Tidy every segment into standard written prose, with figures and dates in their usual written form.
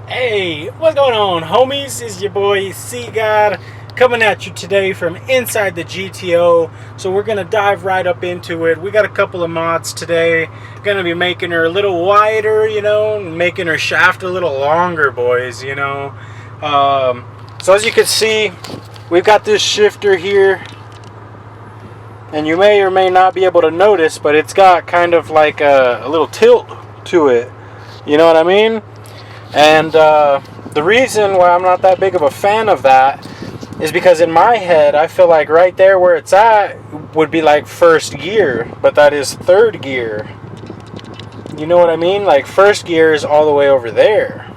Hey, what's going on, homies? It's your boy CGOD coming at you today from inside the GTO. So we're gonna dive right up into it. We got a couple of mods today. Gonna be making her a little wider, making her shaft a little longer, boys. So as you can see, we've got this shifter here, and you may or may not be able to notice, but it's got kind of like a little tilt to it. You know what I mean? And the reason why I'm not that big of a fan of that is because in my head, I feel like right there where it's at would be like first gear, but that is third gear. You know what I mean? Like first gear is all the way over there.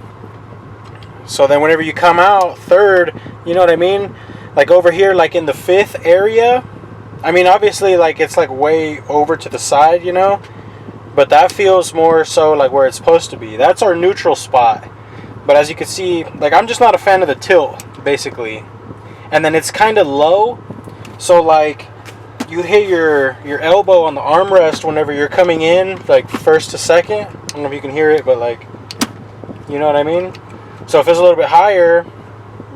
So then whenever you come out third, you know what I mean? Like over here, like in the fifth area. I mean, obviously, like it's like way over to the side, but that feels more so like where it's supposed to be. That's our neutral spot. But as you can see, like I'm just not a fan of the tilt, basically. And then it's kind of low. So like you hit your elbow on the armrest whenever you're coming in, like first to second. I don't know if you can hear it, but like, you know what I mean? So if it's a little bit higher,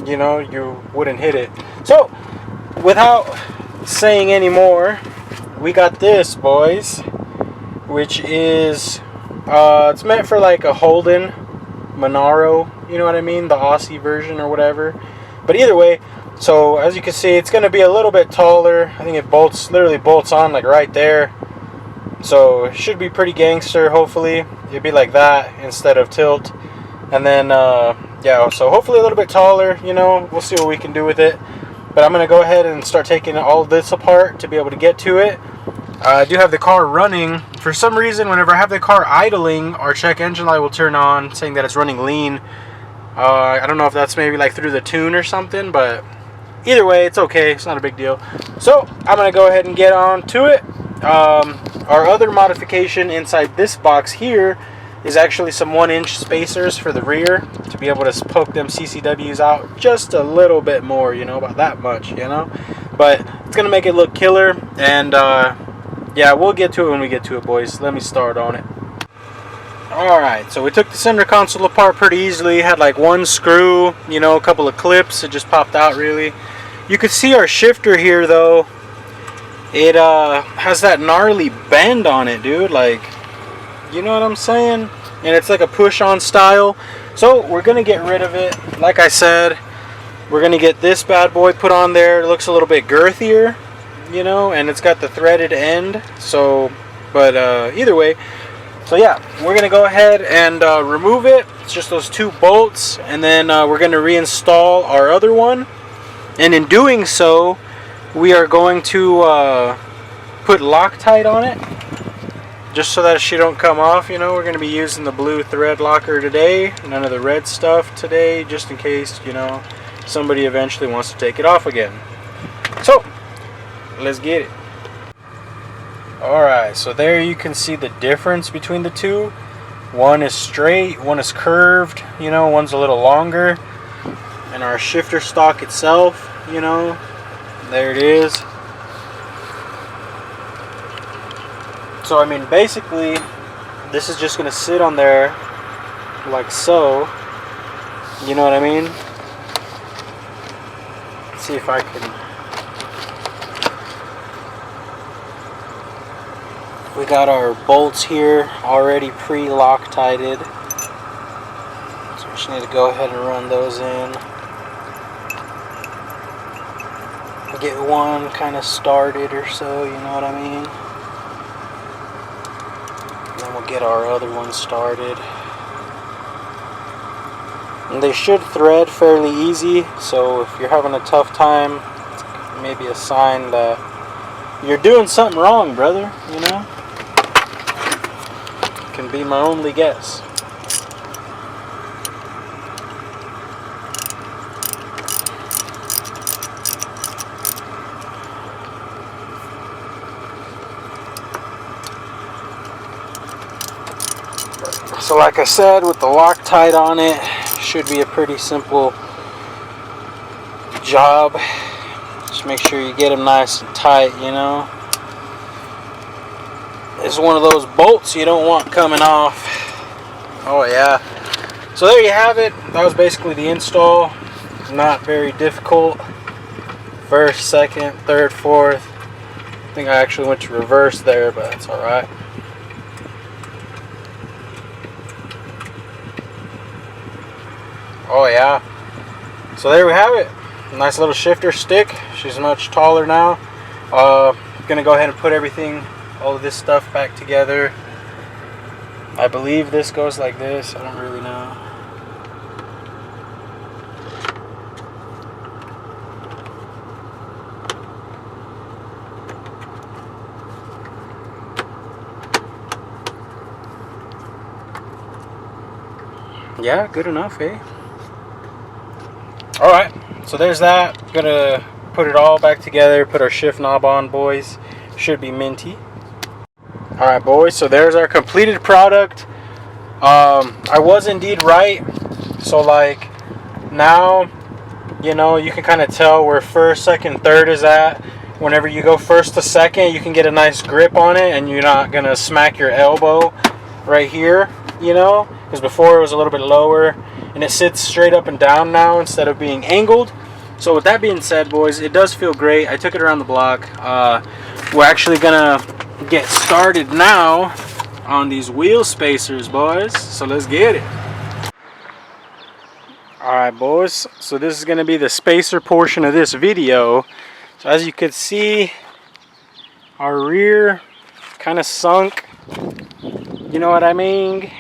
you wouldn't hit it. So without saying any more, we got this, boys, which is it's meant for like a Holden Monaro, you know what I mean, the Aussie version or whatever. But either way, so as you can see, it's going to be a little bit taller. I think it literally bolts on like right there, so it should be pretty gangster. Hopefully it'd be like that instead of tilt. And then yeah, so hopefully a little bit taller, we'll see what we can do with it. But I'm going to go ahead and start taking all of this apart to be able to get to it. I do have the car running. For some reason, whenever I have the car idling, our check engine light will turn on saying that it's running lean. I don't know if that's maybe like through the tune or something, but either way, it's okay. It's not a big deal. So I'm going to go ahead and get on to it. Our other modification inside this box here is actually some 1-inch spacers for the rear to be able to poke them CCWs out just a little bit more, about that much, But it's going to make it look killer, and yeah, we'll get to it when we get to it, boys. Let me start on it. Alright, so we took the center console apart pretty easily. Had like one screw, a couple of clips. It just popped out really. You could see our shifter here, though. It has that gnarly bend on it, dude. Like, you know what I'm saying? And it's like a push-on style. So we're going to get rid of it. Like I said, we're going to get this bad boy put on there. It looks a little bit girthier, and it's got the threaded end. So, but either way, so yeah, we're going to go ahead and remove it. It's just those two bolts. And then we're going to reinstall our other one. And in doing so, we are going to put Loctite on it, just so that she don't come off. We're going to be using the blue thread locker today, none of the red stuff today, just in case, somebody eventually wants to take it off again. So let's get it. Alright, so there you can see the difference between the two. One is straight, one is curved, one's a little longer. And our shifter stock itself, there it is. So I mean, basically this is just going to sit on there like so. You know what I mean? Let's see if I can. We got our bolts here already pre-Loctited. So we just need to go ahead and run those in. Get one kind of started or so, you know what I mean? Then we'll get our other one started. And they should thread fairly easy, so if you're having a tough time, it's maybe a sign that you're doing something wrong, brother, Can be my only guess. So like I said, with the Loctite on it, should be a pretty simple job. Just make sure you get them nice and tight, It's one of those bolts you don't want coming off. Oh yeah. So there you have it. That was basically the install. Not very difficult. First, second, third, fourth. I think I actually went to reverse there, but that's alright. Oh yeah. So there we have it. Nice little shifter stick. She's much taller now. Gonna go ahead and put everything, all of this stuff back together. I believe this goes like this. I don't really know. Yeah, good enough, eh? Alright, so there's that. Gonna put it all back together, put our shift knob on, boys. Should be minty. Alright, boys, so there's our completed product. I was indeed right. So, like, now, you know, you can kind of tell where first, second, third is at. Whenever you go first to second, you can get a nice grip on it, and you're not gonna smack your elbow right here, you know, because before it was a little bit lower, and it sits straight up and down now instead of being angled. So with that being said, boys, it does feel great. I took it around the block. We're actually gonna get started now on these wheel spacers, boys, so let's get it. Alright, boys, so this is gonna be the spacer portion of this video. So as you can see, our rear kind of sunk, you know what I mean?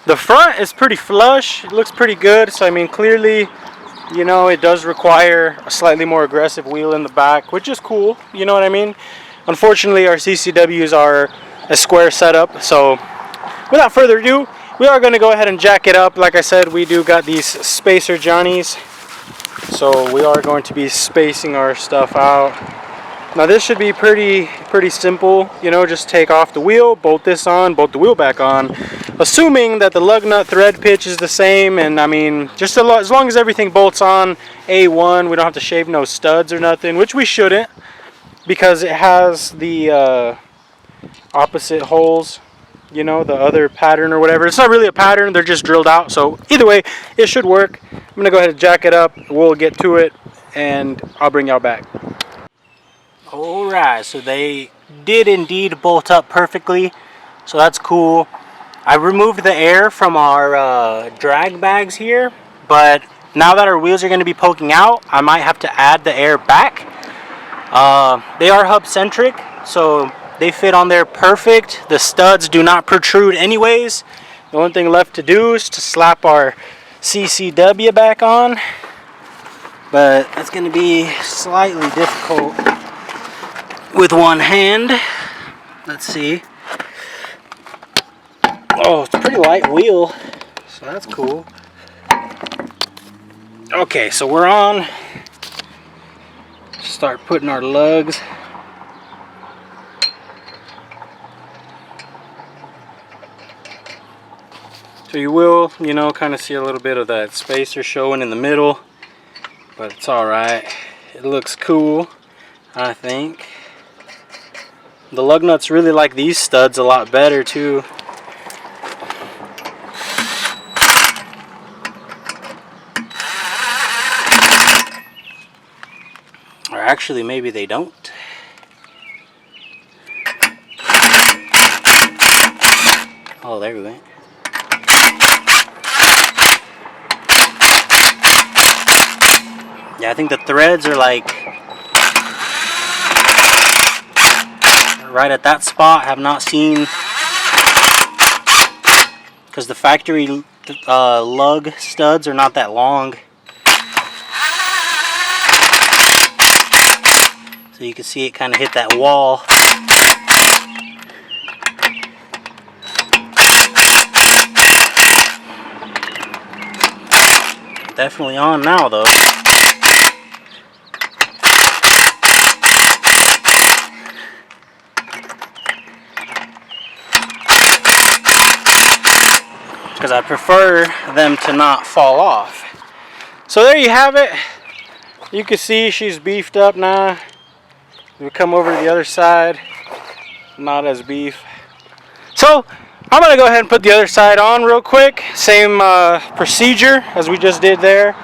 The front is pretty flush, it looks pretty good. So I mean, clearly, you know, it does require a slightly more aggressive wheel in the back, which is cool, you know what I mean? Unfortunately, our CCWs are a square setup, so without further ado, we are going to go ahead and jack it up. Like I said, we do got these spacer Johnnies, so we are going to be spacing our stuff out. Now this should be pretty simple, you know, just take off the wheel, bolt this on, bolt the wheel back on, assuming that the lug nut thread pitch is the same. And I mean, just as long as everything bolts on A1, we don't have to shave no studs or nothing, which we shouldn't, because it has the opposite holes, you know, the other pattern or whatever. It's not really a pattern, they're just drilled out. So either way, it should work. I'm gonna go ahead and jack it up, we'll get to it, and I'll bring y'all back. Alright, so they did indeed bolt up perfectly, so that's cool. I removed the air from our drag bags here, but now that our wheels are going to be poking out, I might have to add the air back. They are hub centric, so they fit on there perfect. The studs do not protrude anyways. The only thing left to do is to slap our CCW back on, but that's going to be slightly difficult with one hand. Let's see. Oh, it's a pretty light wheel, so that's cool. Okay, so we're on. Start putting our lugs. So you will, you know, kind of see a little bit of that spacer showing in the middle, but it's alright. It looks cool, I think. The lug nuts really like these studs a lot better too. Or actually, maybe they don't. Oh, there we went. Yeah, I think the threads are like right at that spot. Have not seen, because the factory lug studs are not that long. So you can see it kind of hit that wall. Definitely on now though. Because I prefer them to not fall off. So there you have it. You can see she's beefed up now. We come over to the other side, not as beef. So I'm gonna go ahead and put the other side on real quick. Same procedure as we just did there.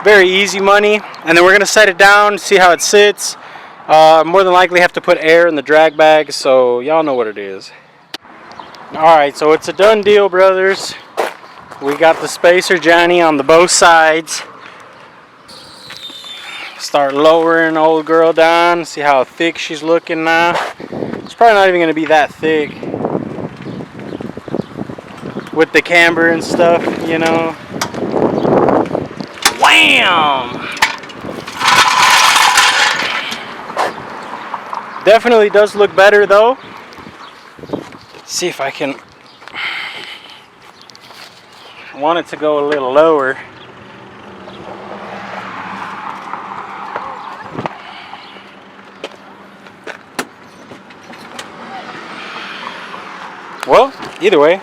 Very easy money. And then we're gonna set it down, see how it sits. More than likely have to put air in the drag bag, so y'all know what it is. Alright, so it's a done deal, brothers. We got the spacer Johnny on the both sides. Start lowering old girl down, see how thick she's looking now. It's probably not even gonna be that thick with the camber and stuff, you know. Wham! Definitely does look better though. Let's see if I can. I want it to go a little lower. Well, either way.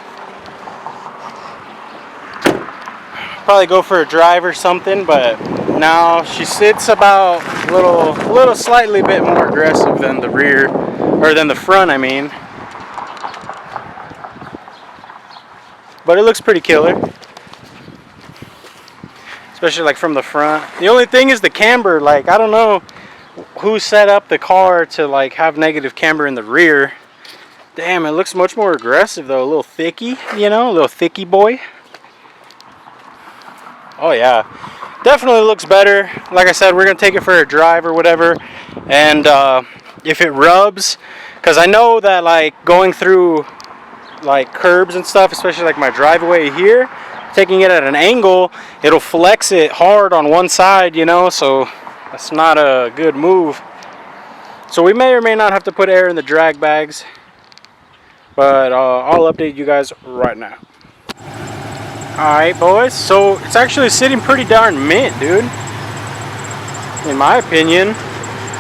Probably go for a drive or something, but now she sits about a little slightly bit more aggressive than the rear, or than the front, I mean. But it looks pretty killer, especially like from the front. The only thing is the camber. Like, I don't know who set up the car to like have negative camber in the rear. Damn, it looks much more aggressive though. A little thicky, you know, a little thicky boy. Oh yeah, definitely looks better. Like I said, we're gonna take it for a drive or whatever, and if it rubs, because I know that like going through like curbs and stuff, especially like my driveway here, taking it at an angle, it'll flex it hard on one side, you know, so that's not a good move. So we may or may not have to put air in the drag bags, but I'll update you guys right now. Alright boys, so it's actually sitting pretty darn mint, dude, in my opinion.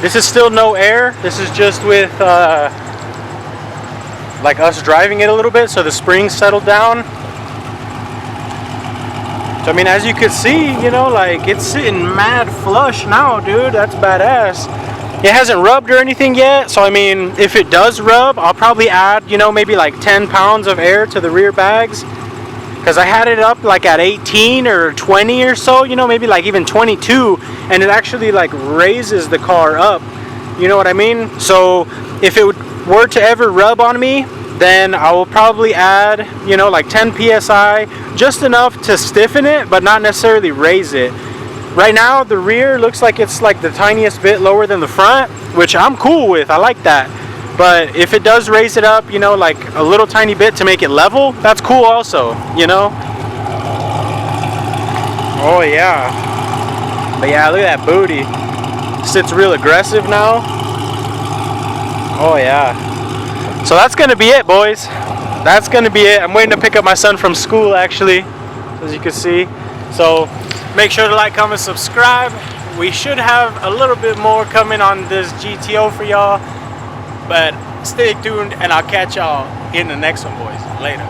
This is still no air. This is just with like us driving it a little bit, so the springs settled down. So I mean, as you can see, you know, like it's sitting mad flush now, dude. That's badass. It hasn't rubbed or anything yet, so I mean, if it does rub, I'll probably add, you know, maybe like 10 pounds of air to the rear bags. Because I had it up like at 18 or 20 or so, you know, maybe like even 22, and it actually like raises the car up, you know what I mean? So if it were to ever rub on me, then I will probably add, you know, like 10 psi, just enough to stiffen it, but not necessarily raise it. Right now the rear looks like it's like the tiniest bit lower than the front, which I'm cool with. I like that. But if it does raise it up, you know, like a little tiny bit to make it level, that's cool also, you know? Oh yeah. But yeah, look at that booty. Sits real aggressive now. Oh yeah. So that's gonna be it, boys. That's gonna be it. I'm waiting to pick up my son from school, actually, as you can see. So make sure to like, comment, subscribe. We should have a little bit more coming on this GTO for y'all. But stay tuned, and I'll catch y'all in the next one, boys. Later.